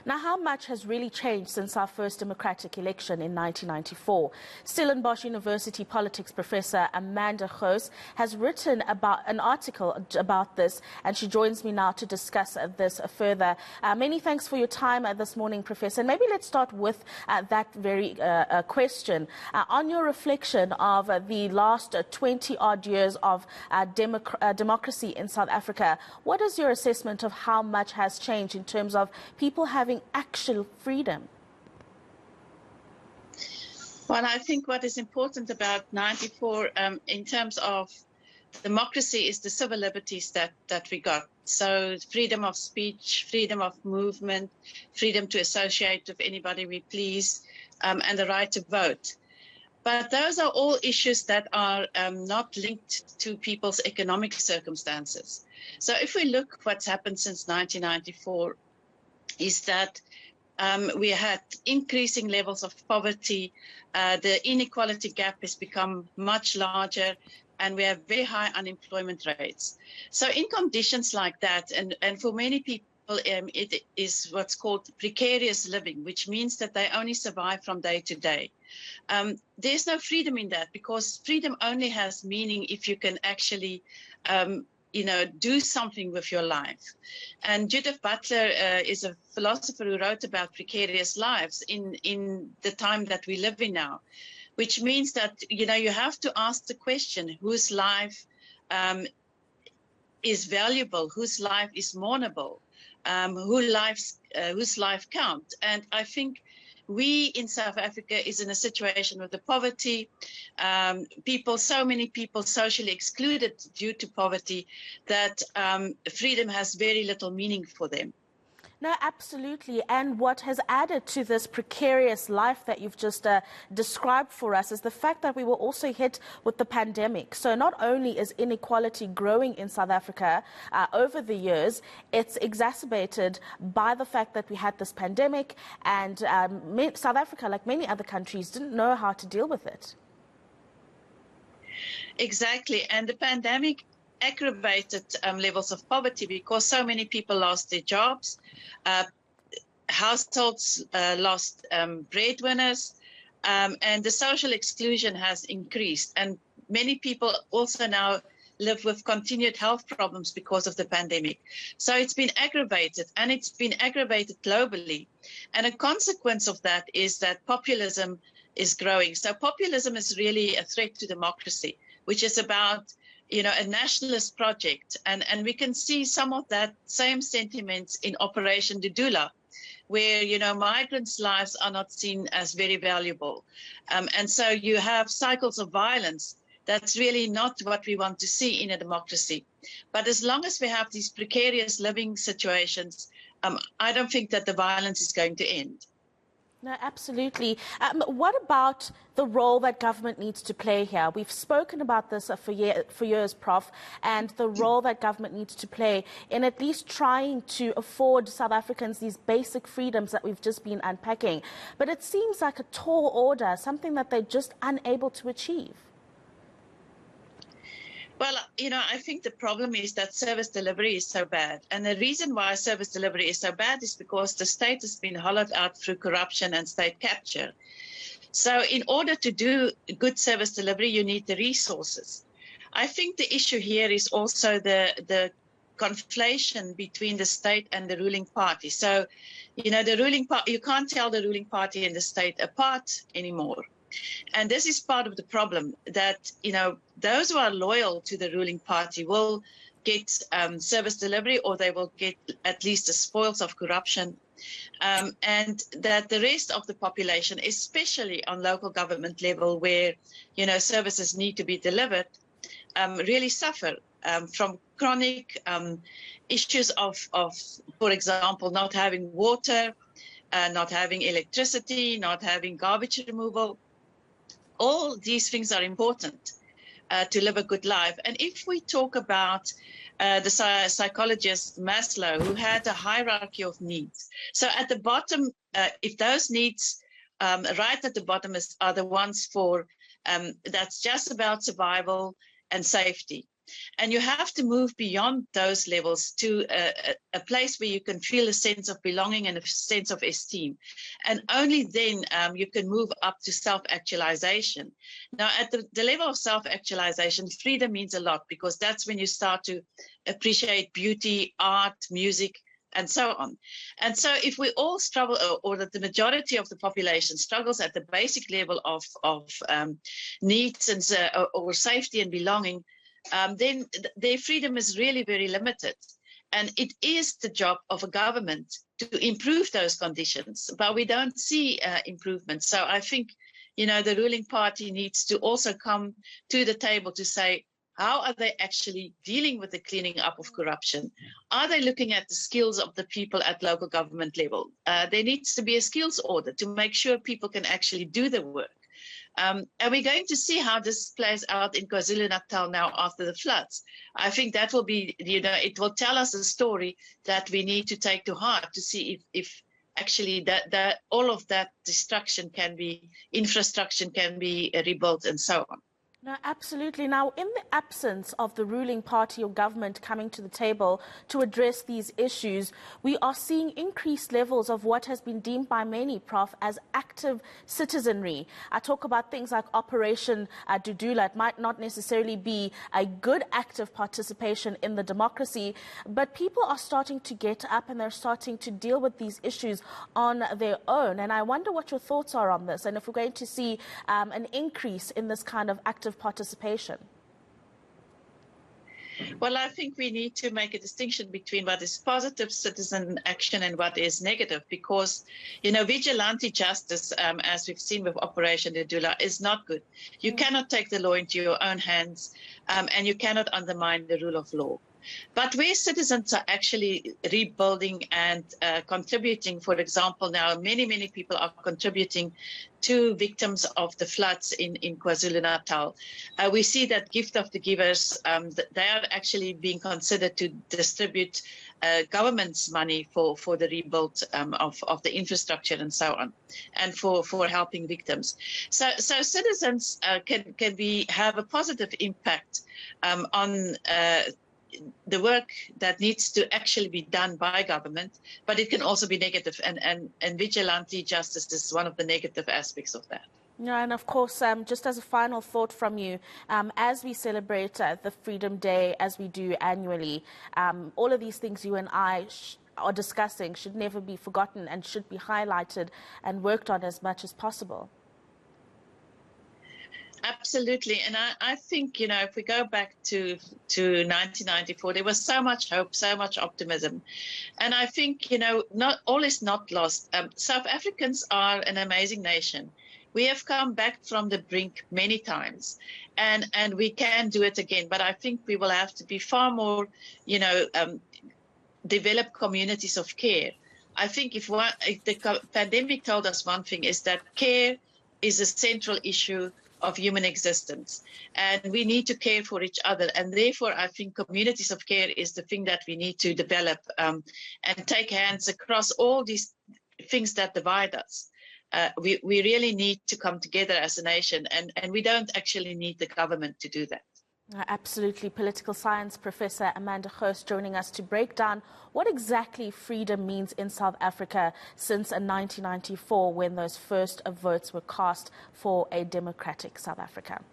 Now, how much has really changed since our first democratic election in 1994? Stellenbosch University politics professor Amanda Gouws has written about an article about this, and she joins me now to discuss this further. Many thanks for your time this morning, Professor. And maybe let's start with that very question. On your reflection of the last 20-odd years of democracy in South Africa, what is your assessment of how much has changed in terms of people having actual freedom? Well, I think what is important about 94 in terms of democracy is the civil liberties that we got. So freedom of speech, freedom of movement, freedom to associate with anybody we please, and the right to vote. But those are all issues that are not linked to people's economic circumstances. So if we look what's happened since 1994, is that we had increasing levels of poverty, the inequality gap has become much larger, and we have very high unemployment rates. So in conditions like that, and for many people, it is what's called precarious living, which means that they only survive from day to day. There's no freedom in that, because freedom only has meaning if you can actually do something with your life. And Judith Butler is a philosopher who wrote about precarious lives in the time that we live in now, which means that, you have to ask the question, whose life is valuable, whose life is mournable, whose life counts. And I think we in South Africa is in a situation with the poverty, so many people socially excluded due to poverty, that freedom has very little meaning for them. No, absolutely. And what has added to this precarious life that you've just described for us is the fact that we were also hit with the pandemic. So not only is inequality growing in South Africa over the years, it's exacerbated by the fact that we had this pandemic, and South Africa, like many other countries, didn't know how to deal with it. Exactly. And the pandemic aggravated levels of poverty because so many people lost their jobs, households lost breadwinners, and the social exclusion has increased. And many people also now live with continued health problems because of the pandemic. So it's been aggravated, and it's been aggravated globally. And a consequence of that is that populism is growing. So populism is really a threat to democracy, which is about a nationalist project. And we can see some of that same sentiments in Operation Dudula, where, migrants' lives are not seen as very valuable. And so you have cycles of violence. That's really not what we want to see in a democracy. But as long as we have these precarious living situations, I don't think that the violence is going to end. No, absolutely. What about the role that government needs to play here? We've spoken about this for years, Prof, and the role that government needs to play in at least trying to afford South Africans these basic freedoms that we've just been unpacking. But it seems like a tall order, something that they're just unable to achieve. Well, I think the problem is that service delivery is so bad. And the reason why service delivery is so bad is because the state has been hollowed out through corruption and state capture. So in order to do good service delivery, you need the resources. I think the issue here is also the conflation between the state and the ruling party. So, the ruling party, you can't tell the ruling party and the state apart anymore. And this is part of the problem, that, those who are loyal to the ruling party will get service delivery, or they will get at least the spoils of corruption. And that the rest of the population, especially on local government level where, services need to be delivered, really suffer from chronic issues of, for example, not having water, not having electricity, not having garbage removal. All these things are important to live a good life. And if we talk about the psychologist Maslow, who had a hierarchy of needs. So at the bottom, if those needs right at the bottom are the ones for that's just about survival and safety. And you have to move beyond those levels to a place where you can feel a sense of belonging and a sense of esteem. And only then you can move up to self-actualization. Now, at the level of self-actualization, freedom means a lot, because that's when you start to appreciate beauty, art, music, and so on. And so if we all struggle, or that the majority of the population struggles at the basic level of needs and or safety and belonging, then their freedom is really very limited. And it is the job of a government to improve those conditions, but we don't see improvement. So I think, the ruling party needs to also come to the table to say, how are they actually dealing with the cleaning up of corruption? Are they looking at the skills of the people at local government level? There needs to be a skills audit to make sure people can actually do the work. And we're going to see how this plays out in KwaZulu-Natal now after the floods. I think that will be, it will tell us a story that we need to take to heart to see if actually that all of that destruction infrastructure can be rebuilt and so on. No, absolutely. Now, in the absence of the ruling party or government coming to the table to address these issues, we are seeing increased levels of what has been deemed by many, Prof, as active citizenry. I talk about things like Operation Dudula. It might not necessarily be a good active participation in the democracy, but people are starting to get up and they're starting to deal with these issues on their own. And I wonder what your thoughts are on this, and if we're going to see an increase in this kind of active participation. Well, I think we need to make a distinction between what is positive citizen action and what is negative, because, vigilante justice, as we've seen with Operation Dudula, is not good. You cannot take the law into your own hands, and you cannot undermine the rule of law. But where citizens are actually rebuilding and contributing, for example, now many people are contributing to victims of the floods in KwaZulu-Natal. We see that gift of the givers, they are actually being considered to distribute government's money for the rebuild of the infrastructure and so on, and for helping victims. So citizens can have a positive impact on the work that needs to actually be done by government, but it can also be negative, and vigilante justice is one of the negative aspects of that. Yeah, and of course, just as a final thought from you, as we celebrate the Freedom Day, as we do annually, all of these things you and I are discussing should never be forgotten and should be highlighted and worked on as much as possible. Absolutely. And I think, if we go back to 1994, there was so much hope, so much optimism. And I think, not all is not lost. South Africans are an amazing nation. We have come back from the brink many times, and we can do it again. But I think we will have to be far more, develop communities of care. I think if the pandemic told us one thing, is that care is a central issue of human existence, and we need to care for each other, and therefore I think communities of care is the thing that we need to develop, and take hands across all these things that divide us. We really need to come together as a nation, and we don't actually need the government to do that. Absolutely. Political science professor Amanda Gouws joining us to break down what exactly freedom means in South Africa since 1994, when those first votes were cast for a democratic South Africa.